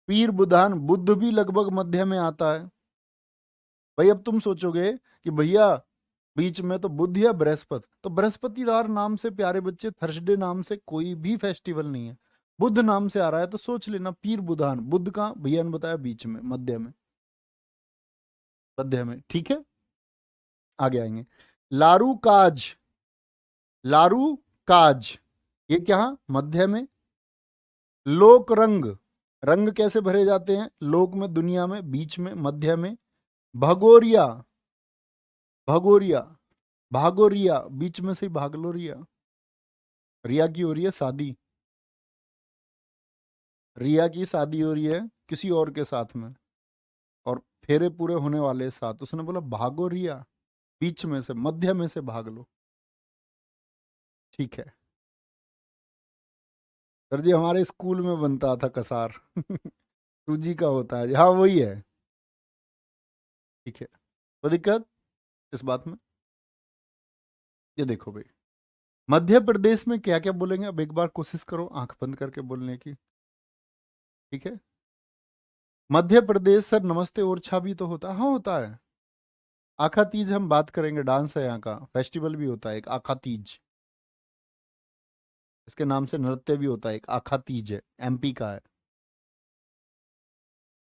पीर बुधान बुद्ध भी लगभग मध्य में आता है। भाई अब तुम सोचोगे कि भैया बीच में तो बुध या बृहस्पति, तो बृहस्पतिवार नाम से प्यारे बच्चे थर्सडे नाम से कोई भी फेस्टिवल नहीं है। बुध नाम से आ रहा है तो सोच लेना पीर बुधान। बुध का भैया ने बताया बीच में, मध्य में। मध्य में, ठीक है। आगे आएंगे। लारू काज। लारू काज, ये क्या? मध्य में। लोक रंग। रंग कैसे भरे जाते हैं? लोक में, दुनिया में, बीच में, मध्य में। भगोरिया। भगोरिया। भागोरिया बीच में से ही भाग लो रिया। रिया की हो रही है शादी। रिया की शादी हो रही है किसी और के साथ में, और फेरे पूरे होने वाले हैं साथ। उसने बोला भागो रिया, बीच में से, मध्य में से भाग लो। ठीक है सर जी, हमारे स्कूल में बनता था कसार। सूजी का होता है, हाँ वही है। ठीक है, कोई दिक्कत इस बात में? ये देखो भाई, मध्य प्रदेश में क्या क्या बोलेंगे, अब एक बार कोशिश करो आंख बंद करके बोलने की। ठीक है। मध्य प्रदेश सर, नमस्ते ओरछा भी तो होता है? हाँ होता है। आखा तीज हम बात करेंगे, डांस है यहाँ का, फेस्टिवल भी होता है एक आखा तीज। इसके नाम से नृत्य भी होता है एक, आखा तीज है, एमपी का है।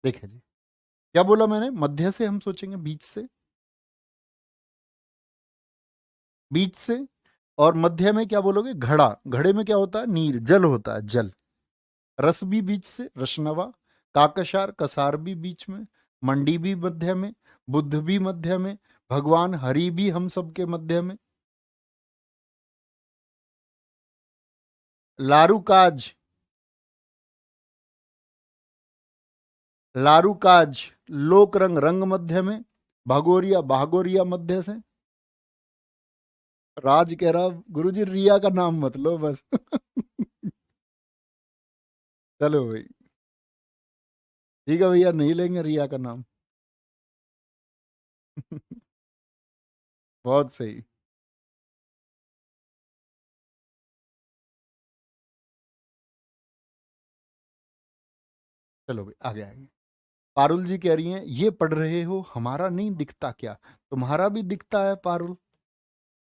देखे जी, क्या बोला मैंने? मध्य से हम सोचेंगे, बीच से। बीच से। और मध्य में क्या बोलोगे? घड़ा। घड़े में क्या होता है? नीर जल होता है, जल। रस भी बीच से, रसनवा। काकशार कसार भी बीच में। मंडी भी मध्य में। बुद्ध भी मध्य में। भगवान हरि भी हम सबके मध्य में। लारूकाज। लारूकाज। लोक रंग, रंग मध्य में। भागोरिया, भागोरिया मध्य से। राज कह रहा गुरुजी रिया का नाम मत लो बस। चलो भाई, ठीक है भैया, नहीं लेंगे रिया का नाम। बहुत सही। चलो भाई आगे आएंगे। पारुल जी कह रही हैं, ये पढ़ रहे हो, हमारा नहीं दिखता क्या? तुम्हारा भी दिखता है पारुल,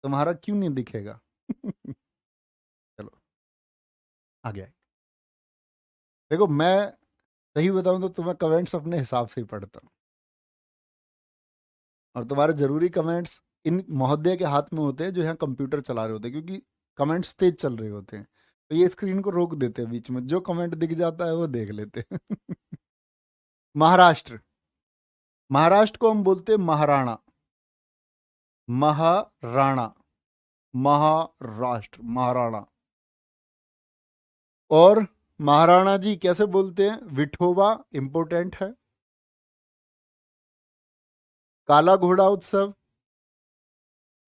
तुम्हारा क्यों नहीं दिखेगा? चलो आगे आएंगे। देखो मैं सही बताऊं तो तुम्हें कमेंट्स अपने हिसाब से ही पढ़ता हूँ, और तुम्हारे जरूरी कमेंट्स इन महोदय के हाथ में होते हैं जो यहाँ कंप्यूटर चला रहे होते हैं, क्योंकि कमेंट्स तेज चल रहे होते हैं, तो ये स्क्रीन को रोक देते हैं बीच में, जो कमेंट दिख जाता है वो देख लेते हैं। महाराष्ट्र। महाराष्ट्र को हम बोलते हैं महाराणा। महाराणा। महाराष्ट्र, महाराणा। और महाराणा जी कैसे बोलते हैं? विठोबा इंपोर्टेंट है। काला घोड़ा उत्सव।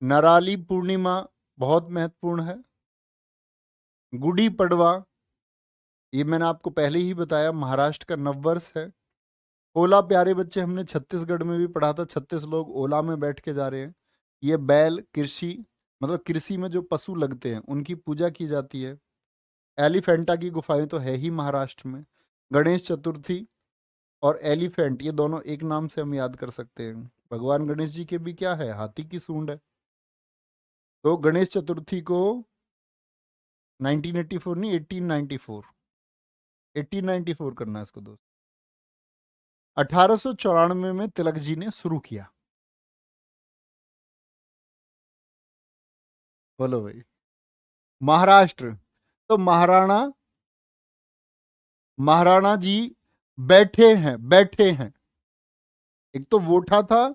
नराली पूर्णिमा बहुत महत्वपूर्ण है। गुड़ी पड़वा, ये मैंने आपको पहले ही बताया, महाराष्ट्र का नववर्ष है। ओला प्यारे बच्चे हमने छत्तीसगढ़ में भी पढ़ा था, 36 लोग ओला में बैठ के जा रहे हैं। ये बैल कृषि, मतलब कृषि में जो पशु लगते हैं उनकी पूजा की जाती है। एलिफेंटा की गुफाएं तो है ही महाराष्ट्र में। गणेश चतुर्थी और एलिफेंट ये दोनों एक नाम से हम याद कर सकते हैं। भगवान गणेश जी के भी क्या है, हाथी की सूंड है। तो गणेश चतुर्थी को 1984 नहीं, 1894, 1894 करना है इसको दोस्त। 1894 में तिलक जी ने शुरू किया। बोलो भाई। महाराष्ट्र। तो महाराणा जी बैठे हैं, बैठे हैं। एक तो वोठा था,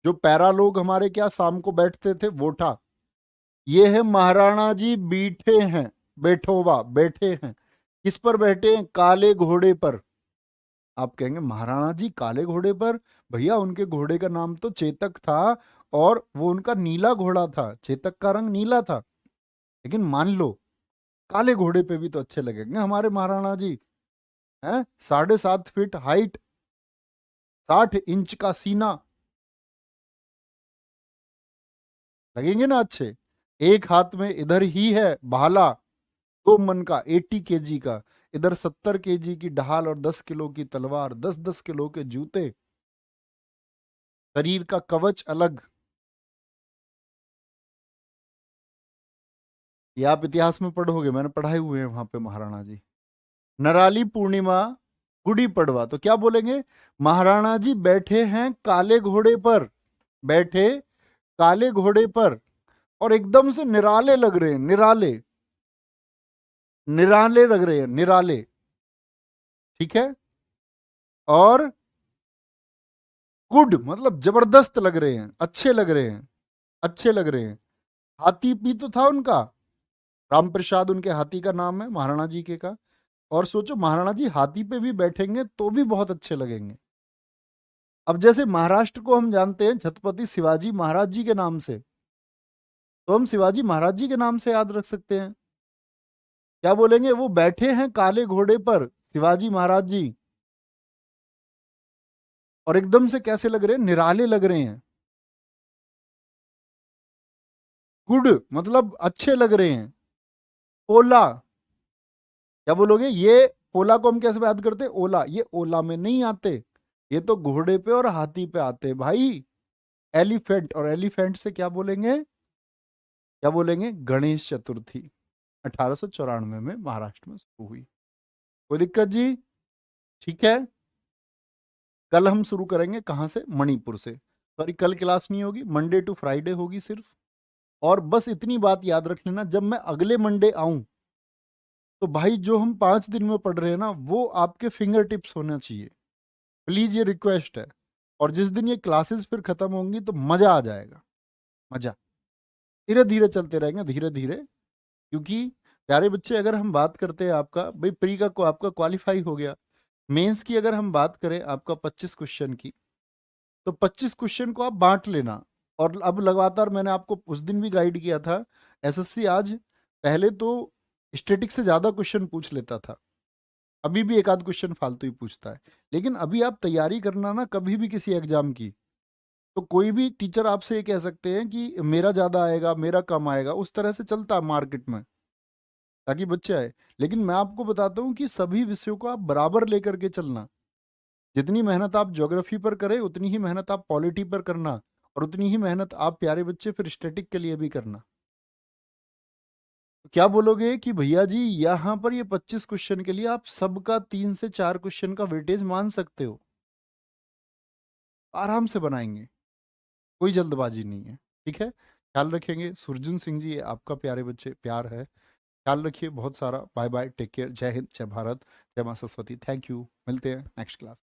जो पैरा लोग हमारे क्या शाम को बैठते थे, वोठा। ये है महाराणा जी बैठे हैं, बैठोवा, बैठे हैं। किस पर बैठे हैं? काले घोड़े पर। आप कहेंगे महाराणा जी काले घोड़े पर? भैया उनके घोड़े का नाम तो चेतक था, और वो उनका नीला घोड़ा था, चेतक का रंग नीला था। लेकिन मान लो काले घोड़े पे भी तो अच्छे लगेंगे हमारे महाराणा जी। हैं, 7.5 फीट हाइट, 60 इंच का सीना, लगेंगे ना अच्छे। एक हाथ में इधर ही है भाला, 2 मन का, 80 kg का। इधर 70 kg की ढाल और 10 किलो की तलवार, 10-10 किलो के जूते, शरीर का कवच अलग। ये आप इतिहास में पढ़ोगे, मैंने पढ़ाए हुए हैं वहां पे महाराणा जी। नराली पूर्णिमा, गुड़ी पड़वा, तो क्या बोलेंगे? महाराणा जी बैठे हैं काले घोड़े पर, बैठे काले घोड़े पर, और एकदम से निराले लग रहे हैं, निराले, निराले लग रहे हैं, निराले। ठीक है। और गुड मतलब जबरदस्त लग रहे हैं, अच्छे लग रहे हैं, अच्छे लग रहे हैं। हाथी भी तो था उनका, राम प्रसाद उनके हाथी का नाम है, महाराणा जी के का। और सोचो महाराणा जी हाथी पे भी बैठेंगे तो भी बहुत अच्छे लगेंगे। अब जैसे महाराष्ट्र को हम जानते हैं छत्रपति शिवाजी महाराज जी के नाम से, तो हम शिवाजी महाराज जी के नाम से याद रख सकते हैं। क्या बोलेंगे? वो बैठे हैं काले घोड़े पर, शिवाजी महाराज जी, और एकदम से कैसे लग रहे हैं? निराले लग रहे हैं। गुड मतलब अच्छे लग रहे हैं। ओला, क्या बोलोगे? ये ओला को हम कैसे याद करते हैं? ओला, ये ओला में नहीं आते, ये तो घोड़े पे और हाथी पे आते हैं भाई। एलिफेंट, और एलिफेंट से क्या बोलेंगे? क्या बोलेंगे? गणेश चतुर्थी 1894 में महाराष्ट्र में शुरू हुई। कोई दिक्कत जी? ठीक है। कल हम शुरू करेंगे कहाँ से? मणिपुर से। सॉरी, कल क्लास नहीं होगी, मंडे टू फ्राइडे होगी सिर्फ। और बस इतनी बात याद रख लेना, जब मैं अगले मंडे आऊं तो भाई जो हम 5 दिन में पढ़ रहे हैं ना, वो आपके फिंगर टिप्स होना चाहिए। प्लीज, ये रिक्वेस्ट है। और जिस दिन ये क्लासेस फिर खत्म होंगी तो मजा आ जाएगा, मजा। धीरे धीरे चलते रहेंगे, धीरे धीरे। क्योंकि प्यारे बच्चे, अगर हम बात करते हैं आपका भाई प्री का को आपका क्वालिफाई हो गया। मेंस की अगर हम बात करें आपका 25 क्वेश्चन की, तो 25 क्वेश्चन को आप बांट लेना। और अब लगातार मैंने आपको उस दिन भी गाइड किया था, एसएससी आज पहले तो स्टैटिक से ज्यादा क्वेश्चन पूछ लेता था, अभी भी एक आध क्वेश्चन फालतू ही पूछता है। लेकिन अभी आप तैयारी करना ना कभी भी किसी एग्जाम की, तो कोई भी टीचर आपसे ये कह सकते हैं कि मेरा ज्यादा आएगा, मेरा कम आएगा, उस तरह से चलता है मार्केट में, ताकि बच्चे आए। लेकिन मैं आपको बताता हूँ कि सभी विषयों को आप बराबर लेकर के चलना। जितनी मेहनत आप ज्योग्राफी पर करें उतनी ही मेहनत आप पॉलिटी पर करना, और उतनी ही मेहनत आप प्यारे बच्चे फिर स्टैटिक के लिए भी करना। तो क्या बोलोगे कि भैया जी यहाँ पर ये 25 क्वेश्चन के लिए आप सबका 3 से 4 क्वेश्चन का वेटेज मान सकते हो? आराम से बनाएंगे, कोई जल्दबाजी नहीं है। ठीक है, ख्याल रखेंगे। सुरजन सिंह जी, ये आपका प्यारे बच्चे प्यार है। ख्याल रखिए बहुत सारा। बाय बाय, टेक केयर, जय हिंद, जय भारत, जय मां सरस्वती। थैंक यू, मिलते हैं नेक्स्ट क्लास।